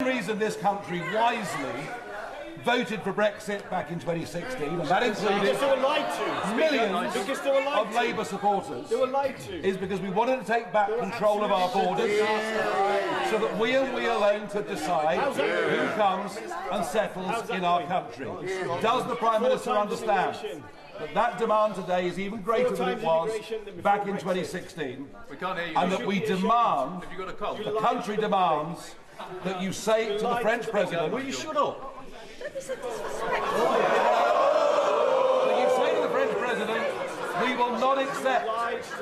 reason this country wisely voted for Brexit back in 2016, and that included millions of Labour supporters, is because we wanted to take back control of our borders so that we and we alone could decide who comes and settles in our country. Does the Prime Minister understand that that demand today is even greater than it was back in 2016, and that we demand, the country demands, that you say to the French President... Will you shut up? You say to the French President, we will not accept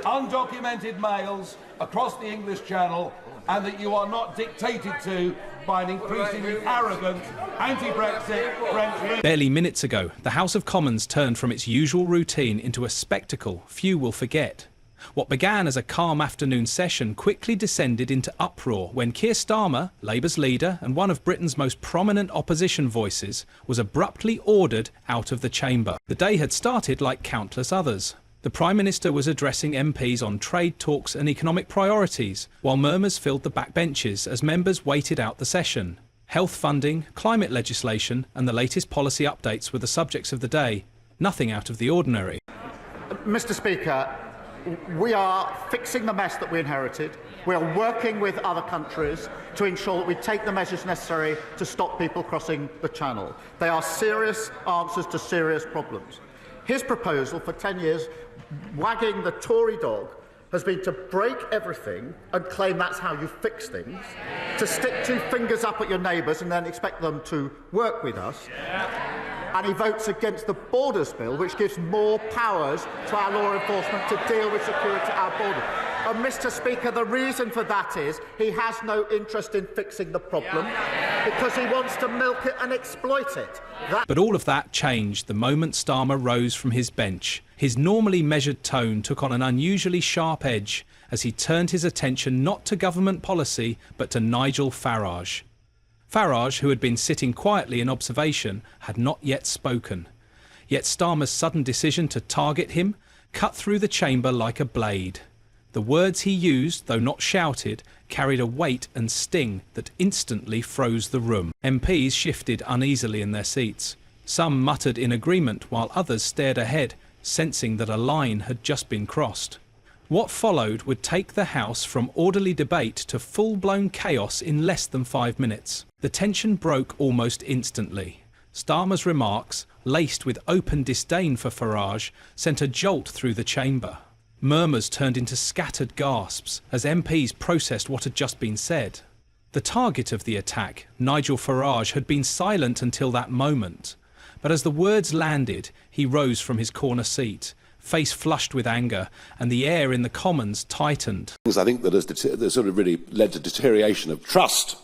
undocumented males across the English Channel, and that you are not dictated to by an increasingly arrogant, anti-Brexit French... Barely minutes ago, the House of Commons turned from its usual routine into a spectacle few will forget. What began as a calm afternoon session quickly descended into uproar when Keir Starmer, Labour's leader and one of Britain's most prominent opposition voices, was abruptly ordered out of the chamber. The day had started like countless others. The Prime Minister was addressing MPs on trade talks and economic priorities, while murmurs filled the backbenches as members waited out the session. Health funding, climate legislation and the latest policy updates were the subjects of the day. Nothing out of the ordinary. Mr. Speaker, we are fixing the mess that we inherited. We are working with other countries to ensure that we take the measures necessary to stop people crossing the Channel. They are serious answers to serious problems. His proposal for 10 years, wagging the Tory dog, has been to break everything and claim that's how you fix things, to stick two fingers up at your neighbours and then expect them to work with us. And he votes against the Borders Bill, which gives more powers to our law enforcement to deal with security at our borders. And, Mr. Speaker, the reason for that is he has no interest in fixing the problem because he wants to milk it and exploit it. But all of that changed the moment Starmer rose from his bench. His normally measured tone took on an unusually sharp edge as he turned his attention not to government policy but to Nigel Farage. Farage, who had been sitting quietly in observation, had not yet spoken. Yet Starmer's sudden decision to target him cut through the chamber like a blade. The words he used, though not shouted, carried a weight and sting that instantly froze the room. MPs shifted uneasily in their seats. Some muttered in agreement while others stared ahead, sensing that a line had just been crossed. What followed would take the House from orderly debate to full-blown chaos in less than 5 minutes. The tension broke almost instantly. Starmer's remarks, laced with open disdain for Farage, sent a jolt through the chamber. Murmurs turned into scattered gasps as MPs processed what had just been said. The target of the attack, Nigel Farage, had been silent until that moment. But as the words landed, he rose from his corner seat, face flushed with anger, and the air in the Commons tightened. I think that has sort of really led to deterioration of trust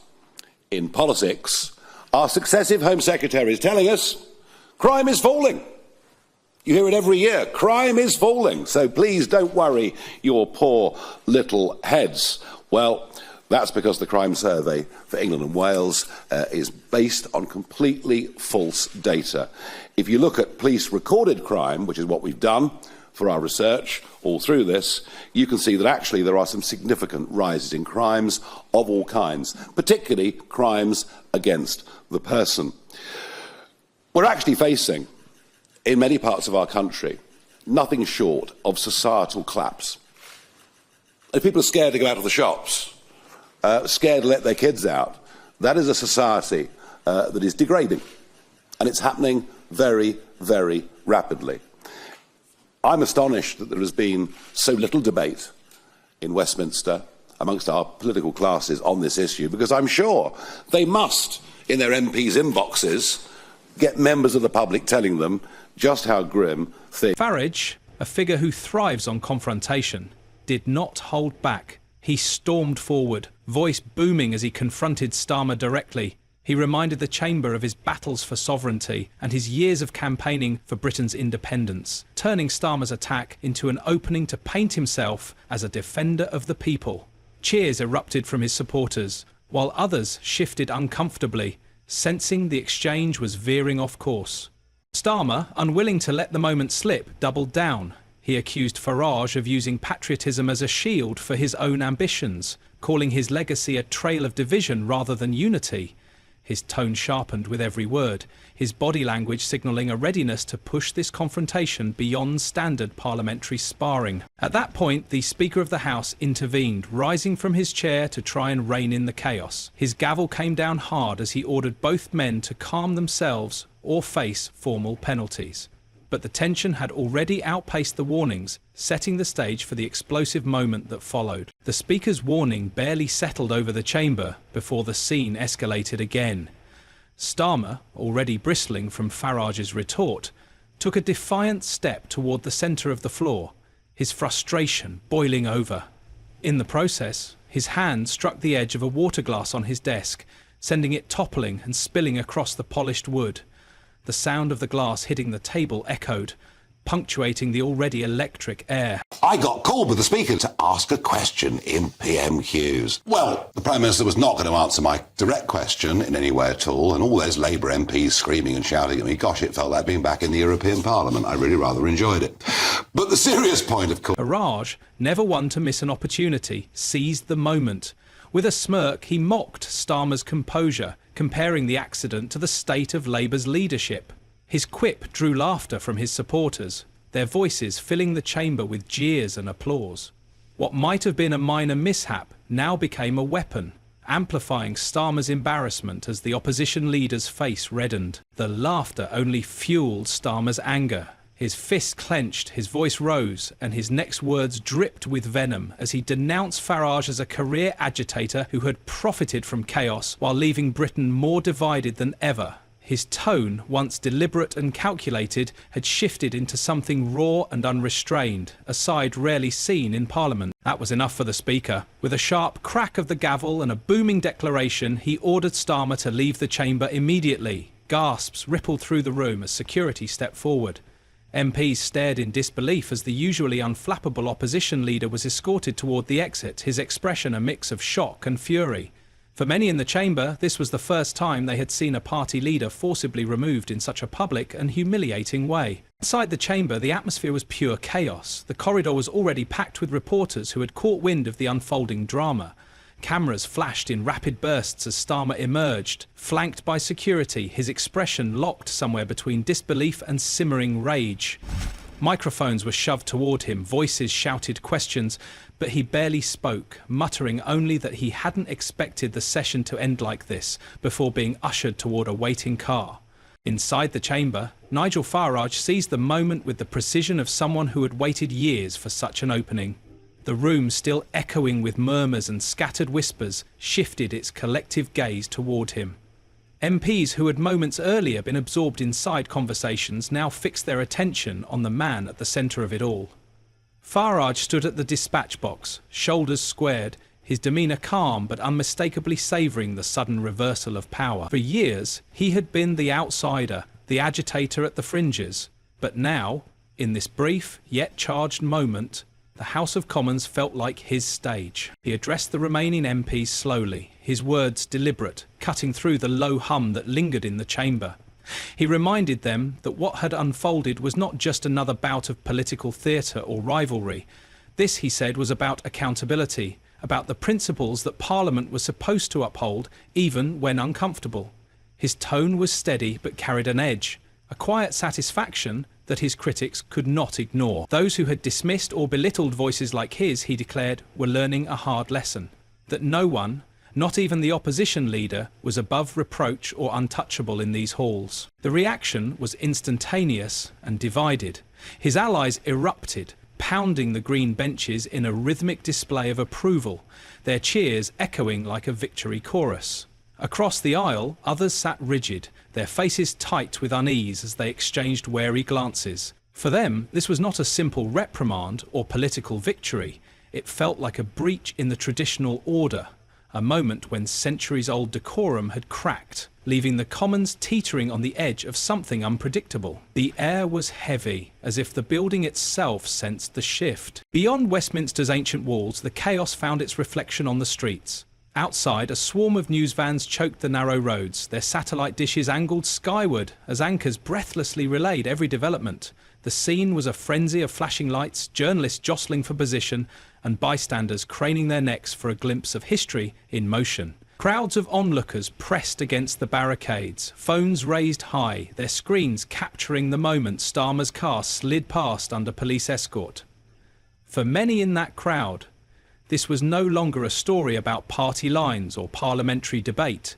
in politics. Our successive Home Secretaries telling us crime is falling. You hear it every year. Crime is falling. So please don't worry your poor little heads. Well, that's because the crime survey for England and Wales is based on completely false data. If you look at police recorded crime, which is what we've done for our research all through this, you can see that actually there are some significant rises in crimes of all kinds, particularly crimes against the person. We're actually facing, in many parts of our country, nothing short of societal collapse. If people are scared to go out of the shops, scared to let their kids out, that is a society that is degrading. And it's happening very, very rapidly. I'm astonished that there has been so little debate in Westminster amongst our political classes on this issue, because I'm sure they must, in their MPs' inboxes, get members of the public telling them just how grim things. Farage, a figure who thrives on confrontation, did not hold back. He stormed forward, voice booming as he confronted Starmer directly. He reminded the chamber of his battles for sovereignty and his years of campaigning for Britain's independence, turning Starmer's attack into an opening to paint himself as a defender of the people. Cheers erupted from his supporters, while others shifted uncomfortably, sensing the exchange was veering off course. Starmer, unwilling to let the moment slip, doubled down. He accused Farage of using patriotism as a shield for his own ambitions, calling his legacy a trail of division rather than unity. his tone sharpened with every word, his body language signalling a readiness to push this confrontation beyond standard parliamentary sparring. At that point, the Speaker of the House intervened, rising from his chair to try and rein in the chaos. His gavel came down hard as he ordered both men to calm themselves or face formal penalties. But the tension had already outpaced the warnings, setting the stage for the explosive moment that followed. The Speaker's warning barely settled over the chamber before the scene escalated again. Starmer, already bristling from Farage's retort, took a defiant step toward the centre of the floor, his frustration boiling over. In the process, his hand struck the edge of a water glass on his desk, sending it toppling and spilling across the polished wood. The sound of the glass hitting the table echoed, punctuating the already electric air. I got called with the Speaker to ask a question in PMQs. Well, the Prime Minister was not going to answer my direct question in any way at all, and all those Labour MPs screaming and shouting at me. Gosh, it felt like being back in the European Parliament. I really rather enjoyed it. But the serious point, of course... Farage, never one to miss an opportunity, seized the moment. With a smirk, he mocked Starmer's composure, comparing the accident to the state of Labour's leadership. His quip drew laughter from his supporters, their voices filling the chamber with jeers and applause. What might have been a minor mishap now became a weapon, amplifying Starmer's embarrassment as the opposition leader's face reddened. The laughter only fueled Starmer's anger. His fist clenched, his voice rose, and his next words dripped with venom as he denounced Farage as a career agitator who had profited from chaos while leaving Britain more divided than ever. His tone, once deliberate and calculated, had shifted into something raw and unrestrained, a side rarely seen in Parliament. That was enough for the Speaker. With a sharp crack of the gavel and a booming declaration, he ordered Starmer to leave the chamber immediately. Gasps rippled through the room as security stepped forward. MPs stared in disbelief as the usually unflappable opposition leader was escorted toward the exit, his expression a mix of shock and fury. For many in the chamber, this was the first time they had seen a party leader forcibly removed in such a public and humiliating way. Inside the chamber, the atmosphere was pure chaos. The corridor was already packed with reporters who had caught wind of the unfolding drama. Cameras flashed in rapid bursts as Starmer emerged, flanked by security, his expression locked somewhere between disbelief and simmering rage. Microphones were shoved toward him, voices shouted questions, but he barely spoke, muttering only that he hadn't expected the session to end like this, before being ushered toward a waiting car. Inside the chamber, Nigel Farage seized the moment with the precision of someone who had waited years for such an opening. The room, still echoing with murmurs and scattered whispers, shifted its collective gaze toward him. MPs who had moments earlier been absorbed in side conversations now fixed their attention on the man at the centre of it all. Farage stood at the dispatch box, shoulders squared, his demeanour calm but unmistakably savouring the sudden reversal of power. For years, he had been the outsider, the agitator at the fringes. But now, in this brief yet charged moment, the House of Commons felt like his stage. He addressed the remaining MPs slowly, his words deliberate, cutting through the low hum that lingered in the chamber. He reminded them that what had unfolded was not just another bout of political theatre or rivalry. This, he said, was about accountability, about the principles that Parliament was supposed to uphold, even when uncomfortable. His tone was steady but carried an edge, a quiet satisfaction that his critics could not ignore. Those who had dismissed or belittled voices like his, he declared, were learning a hard lesson. That no one, not even the opposition leader, was above reproach or untouchable in these halls. The reaction was instantaneous and divided. His allies erupted, pounding the green benches in a rhythmic display of approval, their cheers echoing like a victory chorus. Across the aisle, others sat rigid, their faces tight with unease as they exchanged wary glances. For them, this was not a simple reprimand or political victory. It felt like a breach in the traditional order, a moment when centuries-old decorum had cracked, leaving the Commons teetering on the edge of something unpredictable. The air was heavy, as if the building itself sensed the shift. Beyond Westminster's ancient walls, the chaos found its reflection on the streets. Outside, a swarm of news vans choked the narrow roads, their satellite dishes angled skyward as anchors breathlessly relayed every development. The scene was a frenzy of flashing lights, journalists jostling for position, and bystanders craning their necks for a glimpse of history in motion. Crowds of onlookers pressed against the barricades, phones raised high, their screens capturing the moment Starmer's car slid past under police escort. For many in that crowd, this was no longer a story about party lines or parliamentary debate.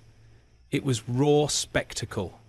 It was raw spectacle,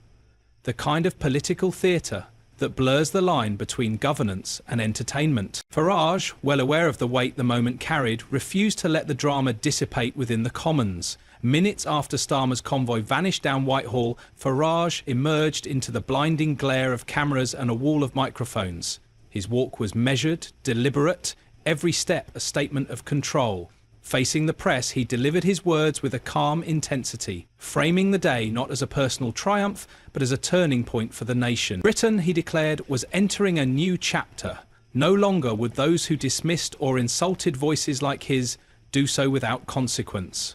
the kind of political theatre that blurs the line between governance and entertainment. Farage, well aware of the weight the moment carried, refused to let the drama dissipate within the Commons. Minutes after Starmer's convoy vanished down Whitehall, Farage emerged into the blinding glare of cameras and a wall of microphones. His walk was measured, deliberate, every step a statement of control. Facing the press, he delivered his words with a calm intensity, framing the day not as a personal triumph, but as a turning point for the nation. Britain, he declared, was entering a new chapter. No longer would those who dismissed or insulted voices like his do so without consequence.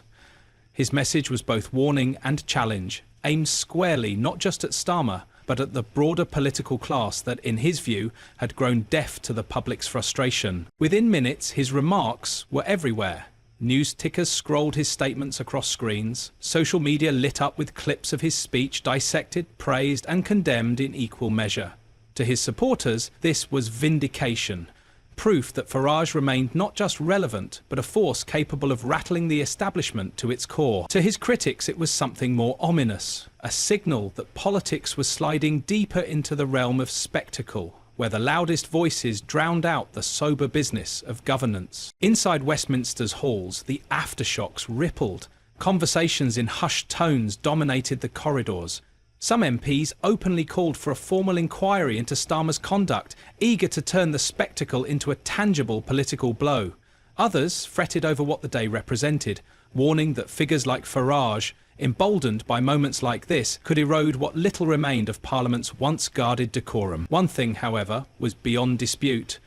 His message was both warning and challenge, aimed squarely not just at Starmer, but at the broader political class that, in his view, had grown deaf to the public's frustration. Within minutes, his remarks were everywhere. News tickers scrolled his statements across screens. Social media lit up with clips of his speech, dissected, praised, and condemned in equal measure. To his supporters, this was vindication. Proof that Farage remained not just relevant, but a force capable of rattling the establishment to its core. To his critics, it was something more ominous, a signal that politics was sliding deeper into the realm of spectacle, where the loudest voices drowned out the sober business of governance. Inside Westminster's halls, the aftershocks rippled. Conversations in hushed tones dominated the corridors. Some MPs openly called for a formal inquiry into Starmer's conduct, eager to turn the spectacle into a tangible political blow. Others fretted over what the day represented, warning that figures like Farage, emboldened by moments like this, could erode what little remained of Parliament's once guarded decorum. One thing, however, was beyond dispute.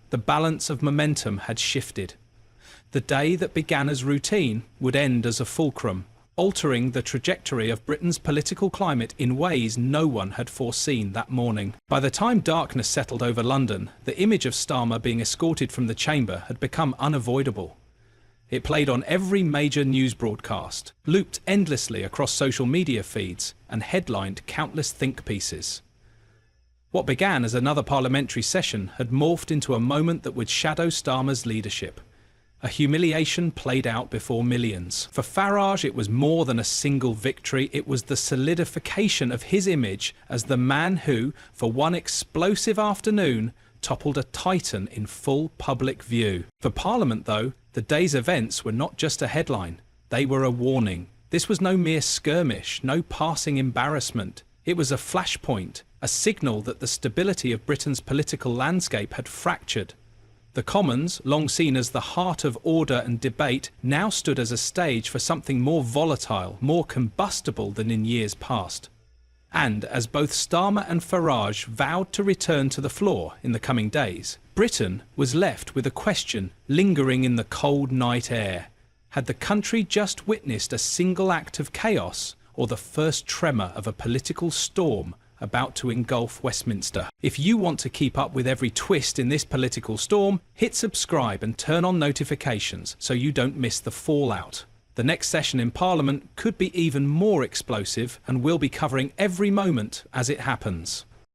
The balance of momentum had shifted. The day that began as routine would end as a fulcrum, altering the trajectory of Britain's political climate in ways no one had foreseen that morning. By the time darkness settled over London, the image of Starmer being escorted from the chamber had become unavoidable. It played on every major news broadcast, looped endlessly across social media feeds, and headlined countless think pieces. What began as another parliamentary session had morphed into a moment that would shadow Starmer's leadership. A humiliation played out before millions. For Farage, it was more than a single victory. It was the solidification of his image as the man who, for one explosive afternoon, toppled a titan in full public view. For Parliament, though, the day's events were not just a headline. They were a warning. This was no mere skirmish, no passing embarrassment. It was a flashpoint, a signal that the stability of Britain's political landscape had fractured. The Commons, long seen as the heart of order and debate, now stood as a stage for something more volatile, more combustible than in years past. And as both Starmer and Farage vowed to return to the floor in the coming days, Britain was left with a question lingering in the cold night air. Had the country just witnessed a single act of chaos, or the first tremor of a political storm about to engulf Westminster? If you want to keep up with every twist in this political storm, hit subscribe and turn on notifications so you don't miss the fallout. The next session in Parliament could be even more explosive, and we'll be covering every moment as it happens.